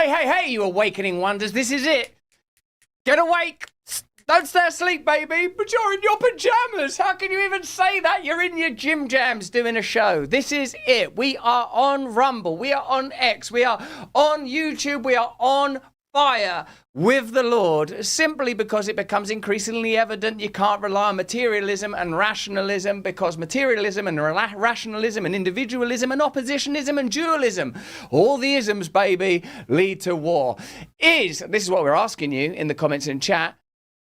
Hey, you awakening wonders. This is it. Get awake. Don't stay asleep, baby. But you're in your pajamas. How can you even say that? You're in your gym jams doing a show. This is it. We are on Rumble. We are on X. We are on YouTube. We are on fire with the Lord, simply because it becomes increasingly evident you can't rely on materialism and rationalism, because materialism and rationalism and individualism and oppositionism and dualism, all the isms, baby, lead to war. This is what we're asking you in the comments and chat,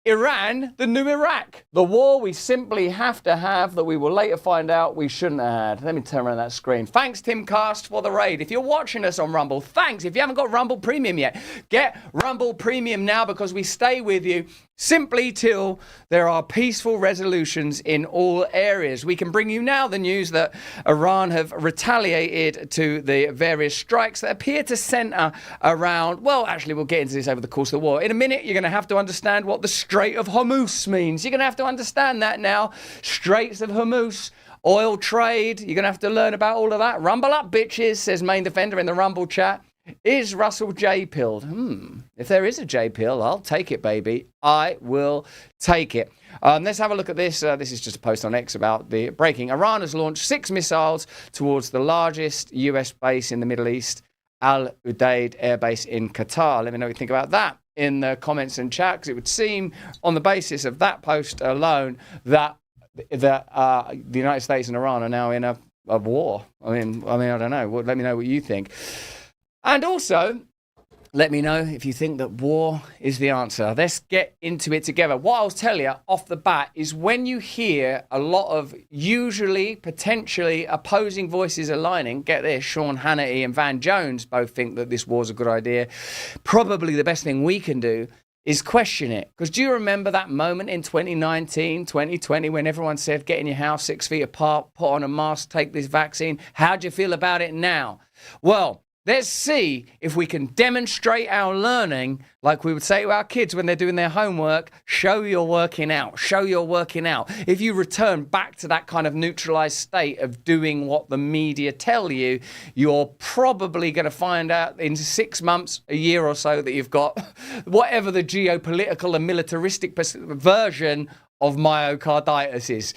Iran the new Iraq? The war we simply have to have, that we will later find out we shouldn't have had. Let me turn around that screen. Thanks, Timcast, for the raid. If you're watching us on Rumble, thanks. If you haven't got Rumble Premium yet, get Rumble Premium now, because we stay with you simply till there are peaceful resolutions in all areas. We can bring you now the news that Iran have retaliated to the various strikes that appear to centre around, well, actually, we'll get into this over the course of the war. In a minute, you're going to have to understand what the Strait of Hormuz means. You're going to have to understand that now. Straits of Hormuz, oil trade, you're going to have to learn about all of that. Rumble up, bitches, says Main Defender in the Rumble chat. Is Russell J-pilled? If there is a J-pill, I'll take it, baby. I will take it. Let's have a look at this. This is just a post on X about the breaking. Iran has launched 6 missiles towards the largest US base in the Middle East, Al Udeid Air Base in Qatar. Let me know what you think about that in the comments and chat, because it would seem on the basis of that post alone that the United States and Iran are now in a war. I mean, I don't know. Let me know what you think. And also, let me know if you think that war is the answer. Let's get into it together. What I'll tell you off the bat is, when you hear a lot of usually, potentially opposing voices aligning, get this, Sean Hannity and Van Jones both think that this war's a good idea. Probably the best thing we can do is question it. Because do you remember that moment in 2019, 2020, when everyone said, get in your house 6 feet apart, put on a mask, take this vaccine? How do you feel about it now? Well, let's see if we can demonstrate our learning, like we would say to our kids when they're doing their homework, show you're working out, show you're working out. If you return back to that kind of neutralized state of doing what the media tell you, you're probably going to find out in 6 months, a year or so, that you've got whatever the geopolitical and militaristic version of myocarditis is.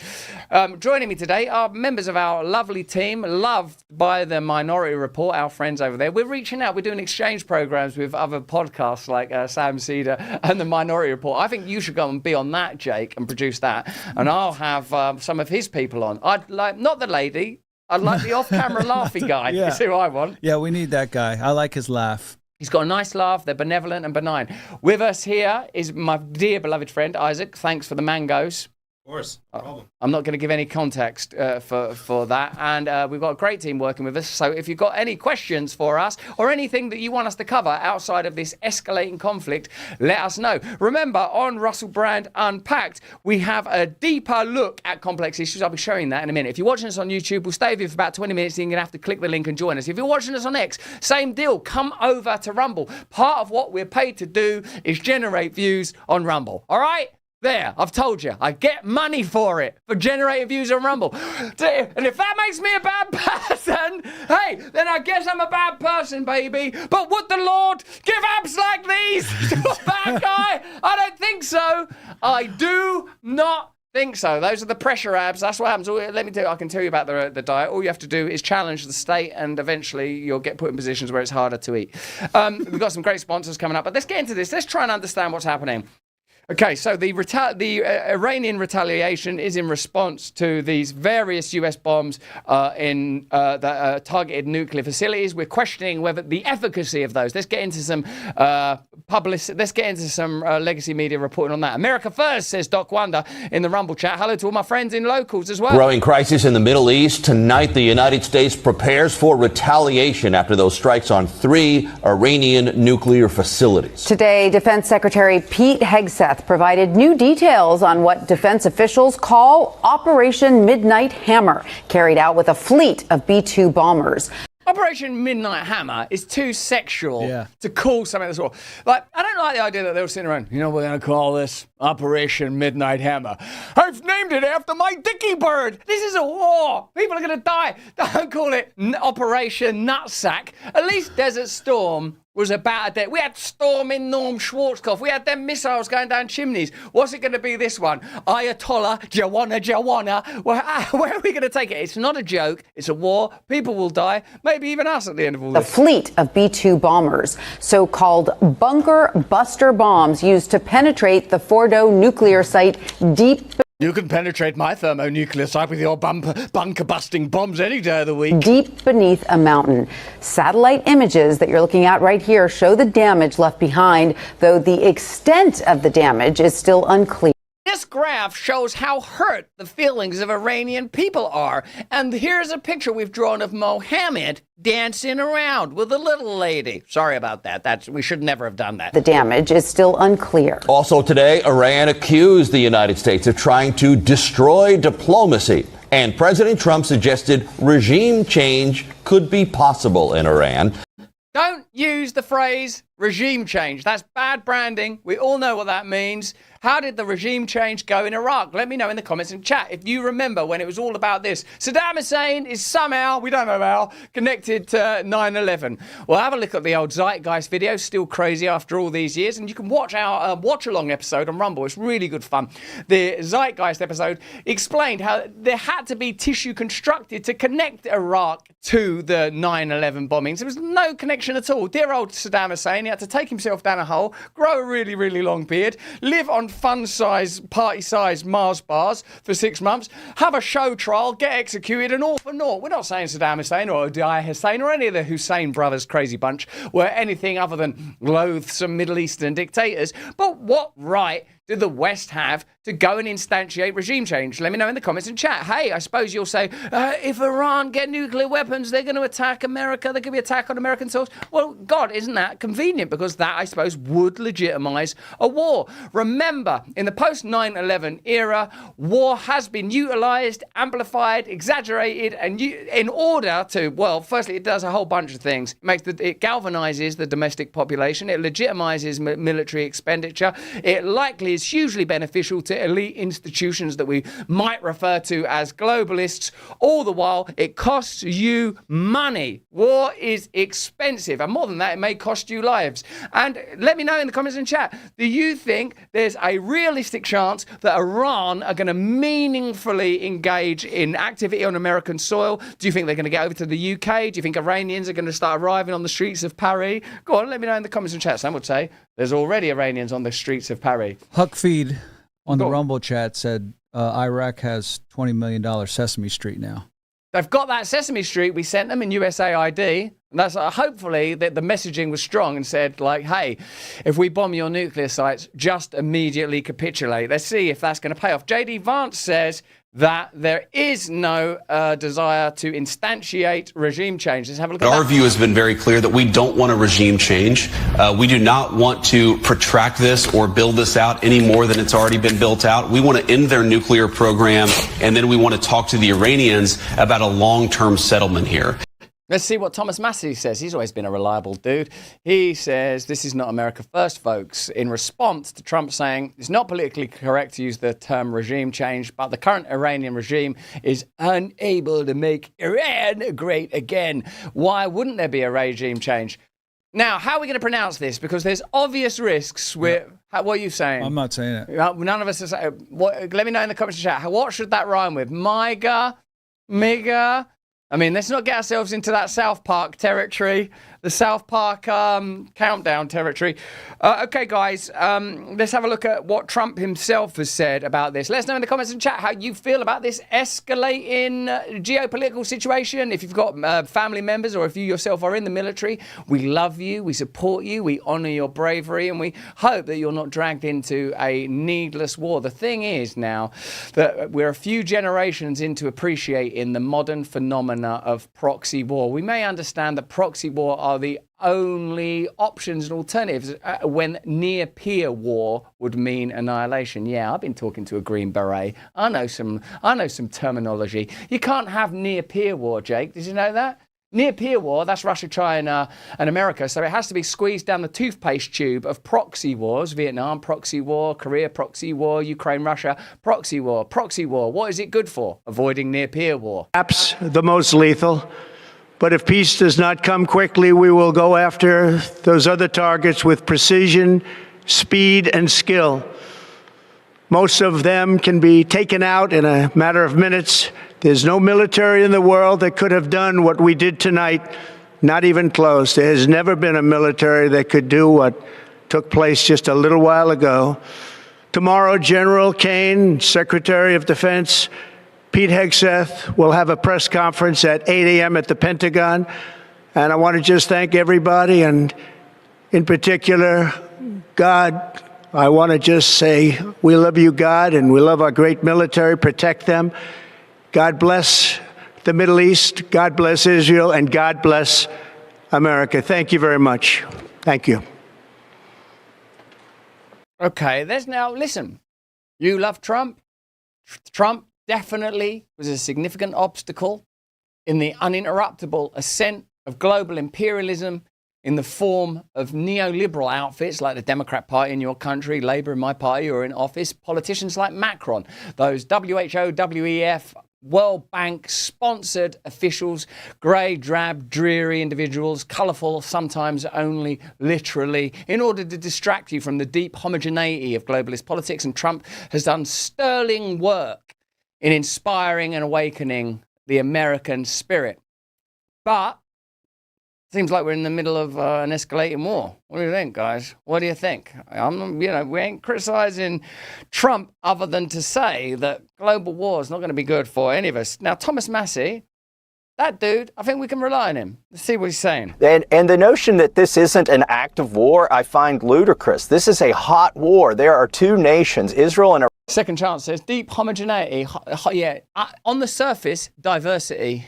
Joining me today are members of our lovely team, loved by the Minority Report, our friends over there. We're reaching out. We're doing exchange programs with other podcasts like Sam Cedar and the Minority Report. I think you should go and be on that, Jake, and produce that. And I'll have some of his people on. I'd like, not the lady, I'd like the off-camera laughy guy. Yeah. You see who I want? Yeah, we need that guy. I like his laugh. He's got a nice laugh. They're benevolent and benign. With us here is my dear beloved friend, Isaac. Thanks for the mangoes. Of course, no problem. I'm not going to give any context for that. And we've got a great team working with us. So if you've got any questions for us or anything that you want us to cover outside of this escalating conflict, let us know. Remember, on Russell Brand Unpacked, we have a deeper look at complex issues. I'll be showing that in a minute. If you're watching us on YouTube, we'll stay with you for about 20 minutes. You're going to have to click the link and join us. If you're watching us on X, same deal. Come over to Rumble. Part of what we're paid to do is generate views on Rumble. All right? There, I've told you. I get money for it, for generating views on Rumble. And if that makes me a bad person, hey, then I guess I'm a bad person, baby. But would the Lord give abs like these to a bad guy? I don't think so. I do not think so. Those are the pressure abs. That's what happens. Let me tell you, I can tell you about the diet. All you have to do is challenge the state, and eventually you'll get put in positions where it's harder to eat. We've got some great sponsors coming up, but let's get into this. Let's try and understand what's happening. Okay, so the Iranian retaliation is in response to these various US bombs in that targeted nuclear facilities. We're questioning whether the efficacy of those. Let's get into some legacy media reporting on that. America first, says Doc Wonder in the Rumble chat. Hello to all my friends in locals as well. Growing crisis in the Middle East. Tonight, the United States prepares for retaliation after those strikes on 3 Iranian nuclear facilities. Today, Defense Secretary Pete Hegseth provided new details on what defense officials call Operation Midnight Hammer, carried out with a fleet of B-2 bombers. Operation Midnight Hammer is too sexual to call something that's all. Like, I don't like the idea that they were sitting around, you know, we're going to call this Operation Midnight Hammer. I've named it after my dicky bird. This is a war. People are going to die. Don't call it Operation Nutsack. At least Desert Storm was about a we had storming Norm Schwarzkopf. We had them missiles going down chimneys. What's it going to be this one? Ayatollah, Jawana. Where are we going to take it? It's not a joke. It's a war. People will die. Maybe even us at the end of all this. A fleet of B-2 bombers, so-called bunker buster bombs used to penetrate the Fordo nuclear site deep. You can penetrate my thermonuclear site with your bunker-busting bombs any day of the week. Deep beneath a mountain. Satellite images that you're looking at right here show the damage left behind, though the extent of the damage is still unclear. This graph shows how hurt the feelings of Iranian people are. And here's a picture we've drawn of Mohammed dancing around with a little lady. Sorry about that. We should never have done that. The damage is still unclear. Also today, Iran accused the United States of trying to destroy diplomacy. And President Trump suggested regime change could be possible in Iran. Don't use the phrase regime change. That's bad branding. We all know what that means. How did the regime change go in Iraq? Let me know in the comments and chat if you remember when it was all about this. Saddam Hussein is somehow, we don't know how, connected to 9/11. Well, have a look at the old Zeitgeist video, still crazy after all these years, and you can watch our watch-along episode on Rumble. It's really good fun. The Zeitgeist episode explained how there had to be tissue constructed to connect Iraq to the 9/11 bombings. There was no connection at all. Dear old Saddam Hussein, he had to take himself down a hole, grow a really, really long beard, live on fun-sized, party-sized Mars bars for 6 months, have a show trial, get executed, and all for naught. We're not saying Saddam Hussein or Odiah Hussein or any of the Hussein brothers crazy bunch were anything other than loathsome Middle Eastern dictators. But what right did the West have to go and instantiate regime change? Let me know in the comments and chat. Hey, I suppose you'll say, if Iran get nuclear weapons, they're going to attack America. There could be an attack on American soils. Well, God, isn't that convenient? Because that, I suppose, would legitimize a war. Remember, in the post-9/11 era, war has been utilized, amplified, exaggerated, and in order to, well, firstly, it does a whole bunch of things. It galvanizes the domestic population. It legitimizes military expenditure. It likely is hugely beneficial to elite institutions that we might refer to as globalists. All the while, it costs you money. War is expensive. And more than that, it may cost you lives. And let me know in the comments and chat, do you think there's a realistic chance that Iran are going to meaningfully engage in activity on American soil? Do you think they're going to get over to the UK? Do you think Iranians are going to start arriving on the streets of Paris? Go on, let me know in the comments and chat. Some would say there's already Iranians on the streets of Paris. Huck Feed on the Rumble chat said Iraq has $20 million Sesame Street now. They've got that Sesame Street we sent them in USAID. And that's hopefully that the messaging was strong and said, like, hey, if we bomb your nuclear sites, just immediately capitulate. Let's see if that's going to pay off. J.D. Vance says that there is no desire to instantiate regime change. Let's have a look at that. Our view has been very clear that we don't want a regime change. We do not want to protract this or build this out any more than it's already been built out. We want to end their nuclear program, and then we want to talk to the Iranians about a long-term settlement here. Let's see what Thomas Massie says. He's always been a reliable dude. He says, this is not America first, folks. In response to Trump saying, it's not politically correct to use the term regime change, but the current Iranian regime is unable to make Iran great again. Why wouldn't there be a regime change? Now, how are we going to pronounce this? Because there's obvious risks with... What are you saying? I'm not saying it. None of us are saying... Let me know in the comments chat. What should that rhyme with? MIGA? MIGA? I mean, let's not get ourselves into that South Park territory, the South Park countdown territory. Okay, guys, let's have a look at what Trump himself has said about this. Let us know in the comments and chat how you feel about this escalating geopolitical situation. If you've got family members or if you yourself are in the military, we love you, we support you, we honor your bravery, and we hope that you're not dragged into a needless war. The thing is now that we're a few generations into appreciating the modern phenomena of proxy war. We may understand that proxy war are the only options and alternatives when near-peer war would mean annihilation. Yeah, I've been talking to a Green Beret. I know some terminology. You can't have near-peer war, Jake. Did you know that? Near-peer war, that's Russia, China, and America. So it has to be squeezed down the toothpaste tube of proxy wars. Vietnam, proxy war. Korea, proxy war. Ukraine, Russia, proxy war. Proxy war. What is it good for? Avoiding near-peer war. Perhaps the most lethal, But if peace does not come quickly, we will go after those other targets with precision, speed, and skill. Most of them can be taken out in a matter of minutes. There's no military in the world that could have done what we did tonight, not even close. There has never been a military that could do what took place just a little while ago. Tomorrow, General Kane, Secretary of Defense, Pete Hegseth will have a press conference at 8 a.m. at the Pentagon. And I want to just thank everybody, and in particular, God. I want to just say we love you, God, and we love our great military. Protect them. God bless the Middle East. God bless Israel, and God bless America. Thank you very much. Thank you. Okay, listen, you love Trump. Trump definitely was a significant obstacle in the uninterruptible ascent of global imperialism in the form of neoliberal outfits like the Democrat Party in your country, Labour in my party, or in office, politicians like Macron, those WHO, WEF, World Bank sponsored officials, grey, drab, dreary individuals, colourful, sometimes only literally, in order to distract you from the deep homogeneity of globalist politics. And Trump has done sterling work in inspiring and awakening the American spirit. But seems like we're in the middle of an escalating war. What do you think, guys? What do you think? We ain't criticizing Trump other than to say that global war is not going to be good for any of us. Now, Thomas Massie, that dude, I think we can rely on him. Let's see what he's saying. And the notion that this isn't an act of war, I find ludicrous. This is a hot war. There are two nations, Israel and Iran. Second Chance says deep homogeneity. On the surface, diversity.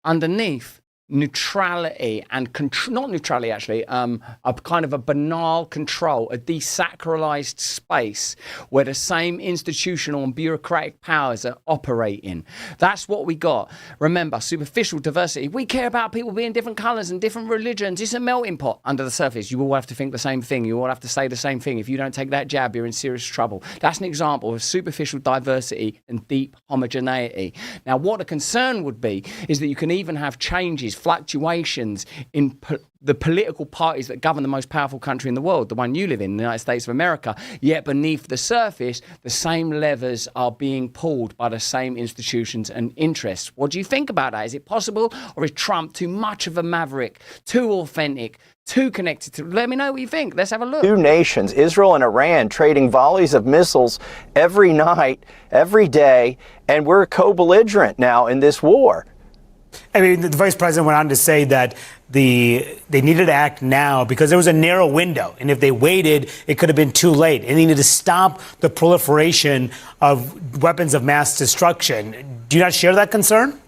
Underneath, neutrality and not neutrality, actually, a kind of a banal control, a desacralized space where the same institutional and bureaucratic powers are operating. That's what we got. Remember, superficial diversity. We care about people being different colors and different religions. It's a melting pot. Under the surface, you all have to think the same thing. You all have to say the same thing. If you don't take that jab, you're in serious trouble. That's an example of superficial diversity and deep homogeneity. Now, what the concern would be is that you can even have changes, fluctuations in the political parties that govern the most powerful country in the world, the one you live in, the United States of America, yet beneath the surface, the same levers are being pulled by the same institutions and interests. What do you think about that? Is it possible, or is Trump too much of a maverick, too authentic, too connected to? Let me know what you think. Let's have a look. Two nations, Israel and Iran, trading volleys of missiles every night, every day, and we're co-belligerent now in this war. I mean, the vice president went on to say that they needed to act now because there was a narrow window. And if they waited, it could have been too late. And they needed to stop the proliferation of weapons of mass destruction. Do you not share that concern?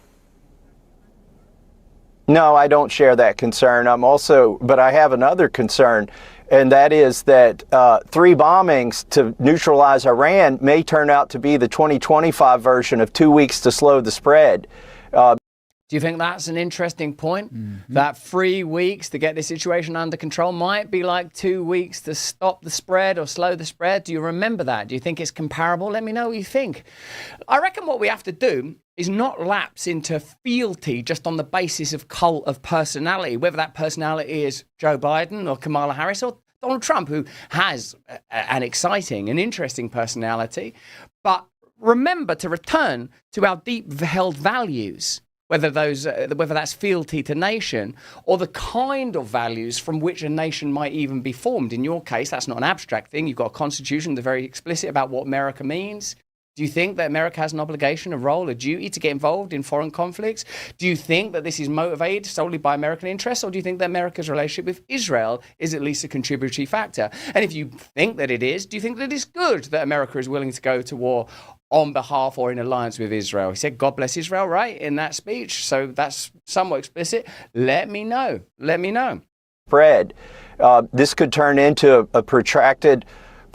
No, I don't share that concern. But I have another concern, and that is that 3 bombings to neutralize Iran may turn out to be the 2025 version of 2 weeks to slow the spread. Do you think that's an interesting point? Mm-hmm. That 3 weeks to get the situation under control might be like 2 weeks to stop the spread or slow the spread? Do you remember that? Do you think it's comparable? Let me know what you think. I reckon what we have to do is not lapse into fealty just on the basis of cult of personality, whether that personality is Joe Biden or Kamala Harris or Donald Trump, who has an exciting and interesting personality. But remember to return to our deep held values, whether that's fealty to nation or the kind of values from which a nation might even be formed. In your case, that's not an abstract thing. You've got a constitution that's very explicit about what America means. Do you think that America has an obligation, a role, a duty to get involved in foreign conflicts? Do you think that this is motivated solely by American interests, or do you think that America's relationship with Israel is at least a contributory factor? And if you think that it is, do you think that it's good that America is willing to go to war on behalf or in alliance with Israel? He said, God bless Israel, right, in that speech. So that's somewhat explicit. Let me know. Let me know. Spread. This could turn into a protracted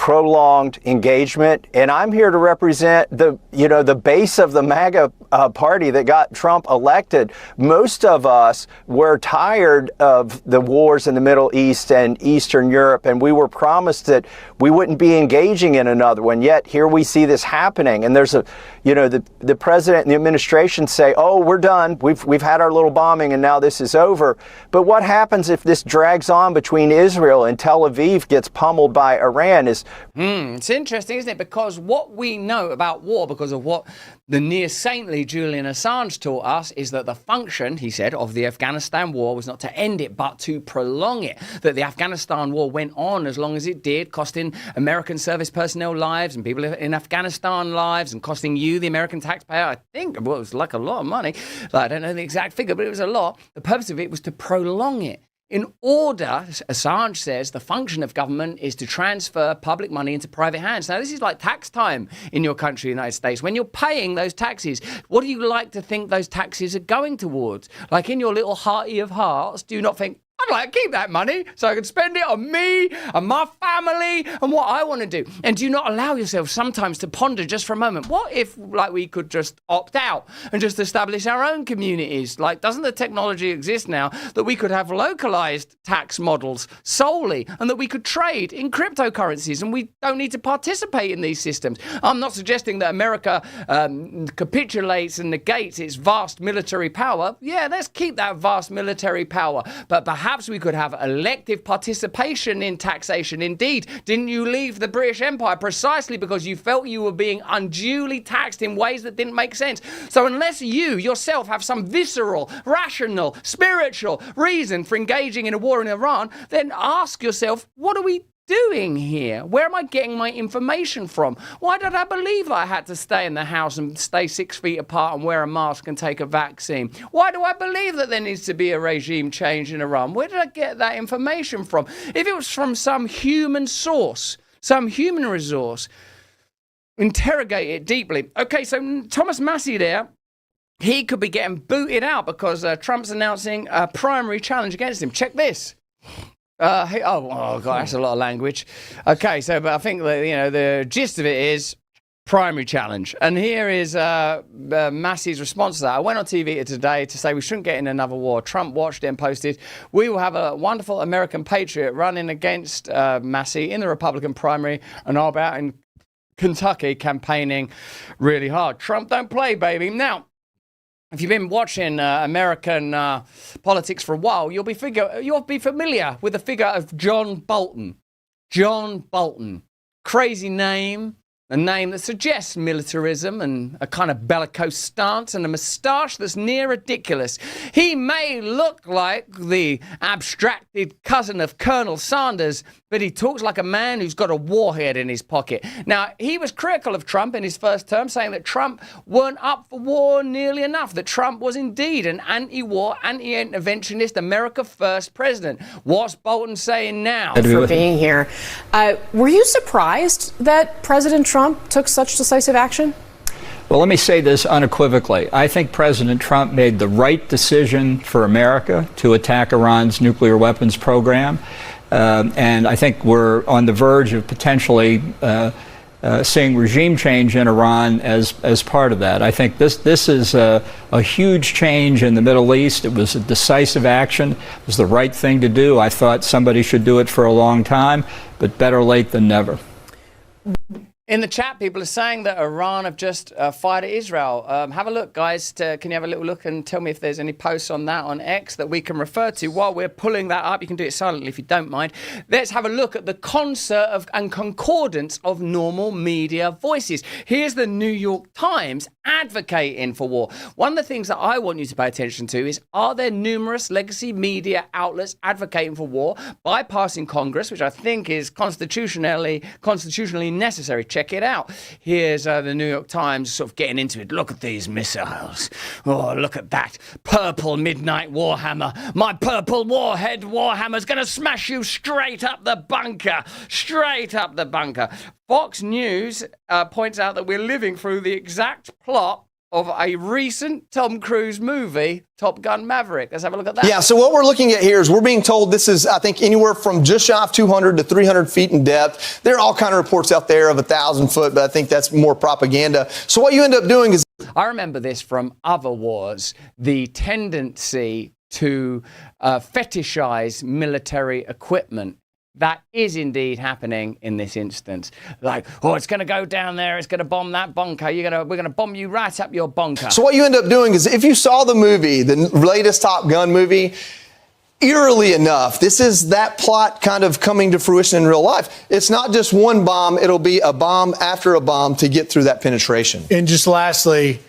prolonged engagement. And I'm here to represent the base of the MAGA party that got Trump elected. Most of us were tired of the wars in the Middle East and Eastern Europe, and we were promised that we wouldn't be engaging in another one. Yet here we see this happening, and there's the president and the administration say, "Oh, we're done. We've had our little bombing, and now this is over." But what happens if this drags on between Israel and Tel Aviv gets pummeled by Iran? It's interesting, isn't it? Because what we know about war, because of what the near saintly Julian Assange taught us, is that the function, he said, of the Afghanistan war was not to end it, but to prolong it. That the Afghanistan war went on as long as it did, costing American service personnel lives and people in Afghanistan lives, and costing you, the American taxpayer, I think, well, it was like a lot of money. I don't know the exact figure, but it was a lot. The purpose of it was to prolong it. In order, Assange says, the function of government is to transfer public money into private hands. Now, this is like tax time in your country, the United States. When you're paying those taxes, what do you like to think those taxes are going towards? Like in your little hearty of hearts, do you not think, I'd like to keep that money so I can spend it on me and my family and what I want to do? And do you not allow yourself sometimes to ponder just for a moment, what if we could just opt out and just establish our own communities? Like, doesn't the technology exist now that we could have localized tax models solely, and that we could trade in cryptocurrencies and we don't need to participate in these systems? I'm not suggesting that America capitulates and negates its vast military power. Yeah, let's keep that vast military power. But perhaps we could have elective participation in taxation. Indeed, didn't you leave the British Empire precisely because you felt you were being unduly taxed in ways that didn't make sense? So unless you yourself have some visceral, rational, spiritual reason for engaging in a war in Iran, then ask yourself, what are we doing here? Where am I getting my information from? Why did I believe that I had to stay in the house and stay 6 feet apart and wear a mask and take a vaccine? Why do I believe that there needs to be a regime change in Iran? Where did I get that information from? If it was from some human source, some human resource, interrogate it deeply. Okay, so Thomas Massie there, he could be getting booted out because Trump's announcing a primary challenge against him. Check this. God, that's a lot of language. Okay, so but I think that, the gist of it is primary challenge. And here is Massie's response to that. I went on TV today to say we shouldn't get in another war. Trump watched it and posted, we will have a wonderful American patriot running against Massie in the Republican primary, and I'll be out in Kentucky campaigning really hard. Trump don't play, baby. Now, if you've been watching American politics for a while, you'll be familiar with the figure of John Bolton. John Bolton. Crazy name. A name that suggests militarism and a kind of bellicose stance and a moustache that's near ridiculous. He may look like the abstracted cousin of Colonel Sanders, but he talks like a man who's got a warhead in his pocket. Now, he was critical of Trump in his first term, saying that Trump weren't up for war nearly enough, that Trump was indeed an anti-war, anti-interventionist, America First president. What's Bolton saying now? For being here. Were you surprised that President Trump took such decisive action? Well, let me say this unequivocally. I think President Trump made the right decision for America to attack Iran's nuclear weapons program. And I think we're on the verge of potentially seeing regime change in Iran as part of that. I think this is a huge change in the Middle East. It was a decisive action. It was the right thing to do. I thought somebody should do it for a long time, but better late than never. In the chat, people are saying that Iran have just fired at Israel. Have a look, guys. Can you have a little look and tell me if there's any posts on that on X that we can refer to? While we're pulling that up, you can do it silently if you don't mind. Let's have a look at the concert and concordance of normal media voices. Here's the New York Times advocating for war. One of the things that I want you to pay attention to is, are there numerous legacy media outlets advocating for war, bypassing Congress, which I think is constitutionally necessary. Check it out. Here's the New York Times sort of getting into it. Look at these missiles. Oh, look at that purple midnight warhammer. My purple warhead warhammer's going to smash you straight up the bunker. Straight up the bunker. Fox News points out that we're living through the exact plot of a recent Tom Cruise movie, Top Gun Maverick. Let's have a look at that. Yeah, so what we're looking at here is we're being told this is, I think, anywhere from just shy of 200 to 300 feet in depth. There are all kind of reports out there of 1,000 foot, but I think that's more propaganda. So what you end up doing is... I remember this from other wars, the tendency to fetishize military equipment. That is indeed happening in this instance. Like, oh, it's going to go down there. It's going to bomb that bunker. We're going to bomb you right up your bunker. So what you end up doing is, if you saw the movie, the latest Top Gun movie, eerily enough, this is that plot kind of coming to fruition in real life. It's not just one bomb. It'll be a bomb after a bomb to get through that penetration. And just lastly,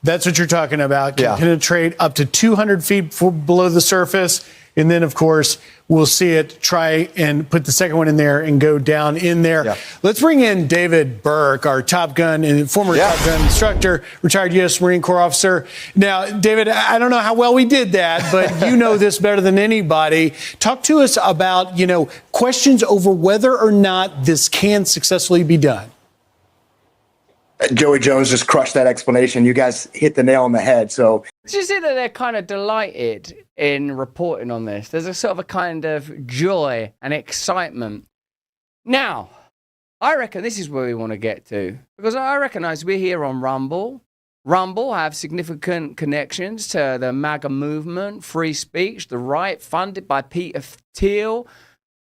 that's what you're talking about. Can penetrate up to 200 feet below the surface. And then, of course, we'll see it try and put the second one in there and go down in there. Yeah. Let's bring in David Burke, our Top Gun and former Top Gun instructor, retired U.S. Marine Corps officer. Now, David, I don't know how well we did that, but you know this better than anybody. Talk to us about, questions over whether or not this can successfully be done. Joey Jones just crushed that explanation. You guys hit the nail on the head. So, do you see that they're kind of delighted in reporting on this? There's a sort of a kind of joy and excitement. Now, I reckon this is where we want to get to, because I recognize we're here on Rumble. Rumble have significant connections to the MAGA movement, free speech, the right, funded by Peter Thiel.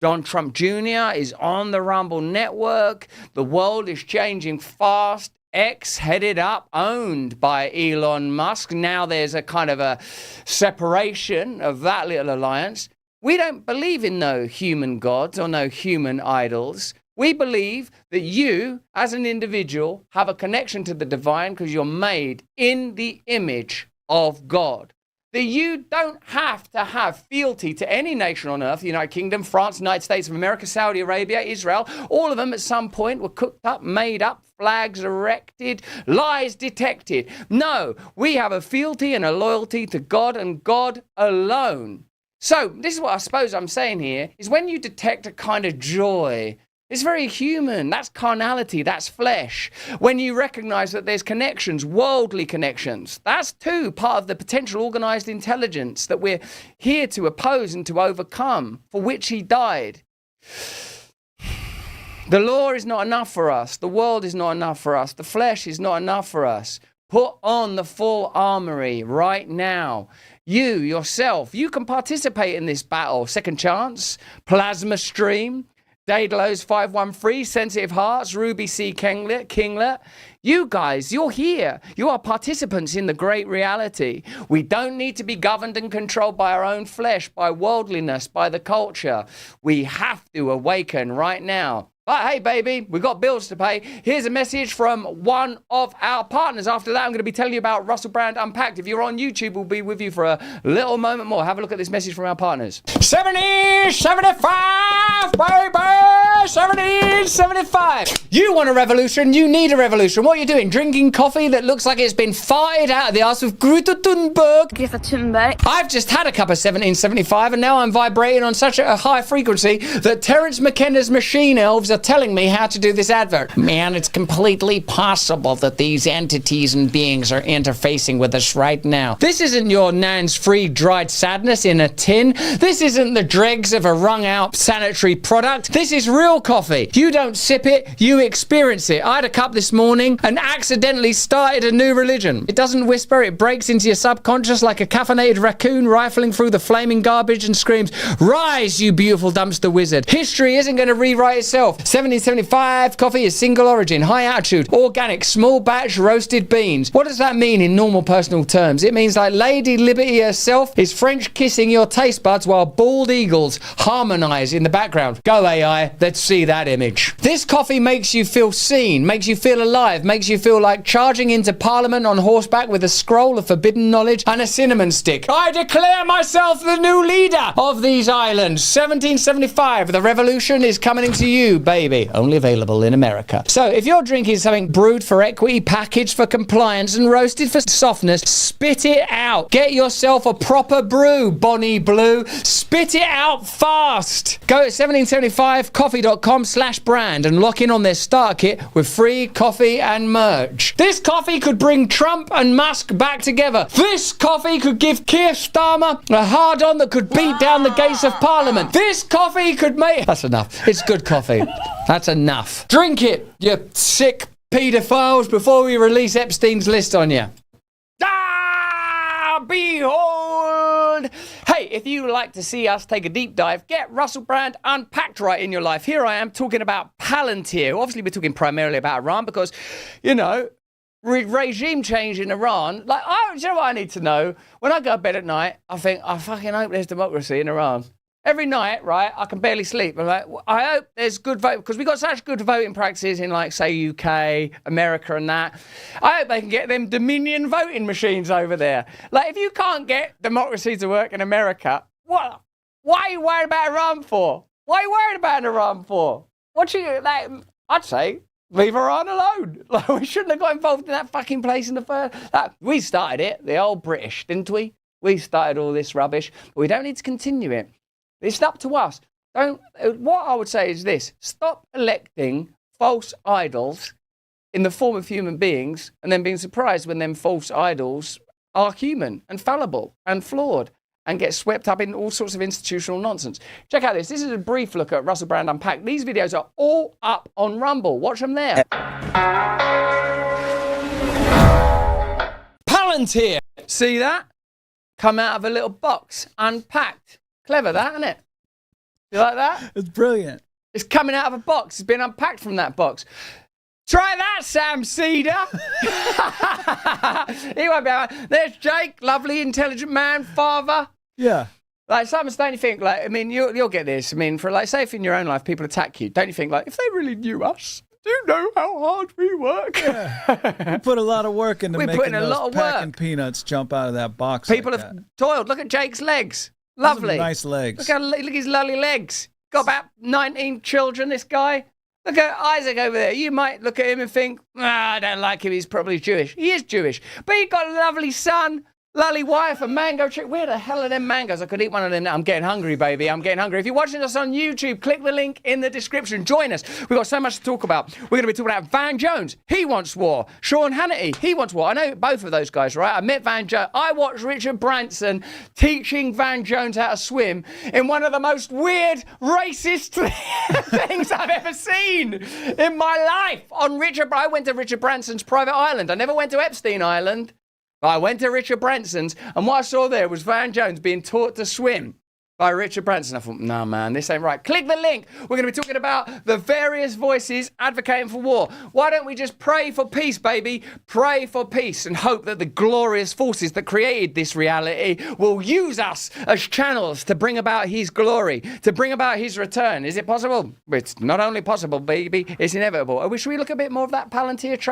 Donald Trump Jr. is on the Rumble network. The world is changing fast. X headed up, owned by Elon Musk. Now there's a kind of a separation of that little alliance. We don't believe in no human gods or no human idols. We believe that you, as an individual, have a connection to the divine because you're made in the image of God. That you don't have to have fealty to any nation on earth, the United Kingdom, France, United States of America, Saudi Arabia, Israel. All of them at some point were cooked up, made up, flags erected, lies detected. No, we have a fealty and a loyalty to God and God alone. So this is what I suppose I'm saying here, is when you detect a kind of joy, it's very human. That's carnality. That's flesh. When you recognize that there's connections, worldly connections, that's too part of the potential organized intelligence that we're here to oppose and to overcome, for which he died. The law is not enough for us. The world is not enough for us. The flesh is not enough for us. Put on the full armory right now. You, yourself, you can participate in this battle. Second Chance, Plasma Stream, Daedalus 513, Sensitive Hearts, Ruby C. Kinglet. You guys, you're here. You are participants in the great reality. We don't need to be governed and controlled by our own flesh, by worldliness, by the culture. We have to awaken right now. But hey, baby, we've got bills to pay. Here's a message from one of our partners. After that, I'm going to be telling you about Russell Brand Unpacked. If you're on YouTube, we'll be with you for a little moment more. Have a look at this message from our partners. 70, 75, baby! 70, 75. You want a revolution. You need a revolution. What are you doing? Drinking coffee that looks like it's been farted out of the arse with Greta Thunberg? I've just had a cup of 1775 and now I'm vibrating on such a high frequency that Terence McKenna's machine elves are telling me how to do this advert. Man, it's completely possible that these entities and beings are interfacing with us right now. This isn't your Nan's free dried sadness in a tin. This isn't the dregs of a wrung out sanitary product. This is real coffee. You don't sip it, you experience it. I had a cup this morning and accidentally started a new religion. It doesn't whisper, it breaks into your subconscious like a caffeinated raccoon rifling through the flaming garbage and screams, "Rise, you beautiful dumpster wizard." History isn't going to rewrite itself. 1775 coffee is single origin, high altitude, organic, small batch roasted beans. What does that mean in normal personal terms? It means like Lady Liberty herself is French kissing your taste buds while bald eagles harmonize in the background. Go AI, let's see that image. This coffee makes you feel seen, makes you feel alive, makes you feel like charging into Parliament on horseback with a scroll of forbidden knowledge and a cinnamon stick. I declare myself the new leader of these islands. 1775, the revolution is coming to you, baby. Only available in America. So if you're drinking something brewed for equity, packaged for compliance and roasted for softness, spit it out. Get yourself a proper brew, Bonnie Blue. Spit it out fast. Go to 1775coffee.com/Brand brand and lock in on their starter kit with free coffee and merch. This coffee could bring Trump and Musk back together. This coffee could give Keir Starmer a hard-on that could beat down the gates of Parliament. This coffee could make... That's enough. It's good coffee. That's enough. Drink it, you sick paedophiles, before we release Epstein's list on you. Ah, behold! Hey, if you like to see us take a deep dive, get Russell Brand unpacked right in your life. Here I am talking about Palantir. Obviously, we're talking primarily about Iran because, you know, regime change in Iran. Like, you know what I need to know? When I go to bed at night, I think, I fucking hope there's democracy in Iran. Every night, right, I can barely sleep. I'm like, I hope there's good vote, because we've got such good voting practices in, like, say, UK, America and that. I hope they can get them Dominion voting machines over there. Like, if you can't get democracy to work in America, what? Why are you worried about Iran for? Why are you worried about Iran for? Like, I'd say, leave Iran alone. Like, we shouldn't have got involved in that fucking place in the first... we started it, the old British, didn't we? We started all this rubbish, but we don't need to continue it. It's up to us. What I would say is this: stop electing false idols in the form of human beings and then being surprised when them false idols are human and fallible and flawed and get swept up in all sorts of institutional nonsense. Check out this. This is a brief look at Russell Brand Unpacked. These videos are all up on Rumble. Watch them there. Palantir. See that? Come out of a little box, unpacked. Clever, that, isn't it? You like that? It's brilliant. It's coming out of a box. It's been unpacked from that box. Try that, Sam Cedar. He won't be able. There's Jake, lovely, intelligent man, father. Yeah. Like, sometimes don't you think, like, I mean, you'll get this. I mean, for, like, say if in your own life people attack you, don't you think, like, if they really knew us, do you know how hard we work? Yeah. We put a lot of work into making those packing peanuts jump out of that box. People like have that. toiled. Look at Jake's legs. Lovely. Nice legs. Look at his lovely legs. Got about 19 children, this guy. Look at Isaac over there. You might look at him and think, I don't like him. He's probably Jewish. He is Jewish. But he's got a lovely son, lovely wife, a mango tree. Where the hell are them mangoes? I could eat one of them now. I'm getting hungry, baby. I'm getting hungry. If you're watching us on YouTube, click the link in the description. Join us. We've got so much to talk about. We're going to be talking about Van Jones. He wants war. Sean Hannity. He wants war. I know both of those guys, right? I met Van Jones. I watched Richard Branson teaching Van Jones how to swim in one of the most weird, racist things I've ever seen in my life. I went to Richard Branson's private island. I never went to Epstein Island. I went to Richard Branson's, and what I saw there was Van Jones being taught to swim by Richard Branson. I thought, no, man, this ain't right. Click the link. We're going to be talking about the various voices advocating for war. Why don't we just pray for peace, baby? Pray for peace and hope that the glorious forces that created this reality will use us as channels to bring about his glory, to bring about his return. Is it possible? It's not only possible, baby, it's inevitable. Should we look a bit more of that Palantir trade?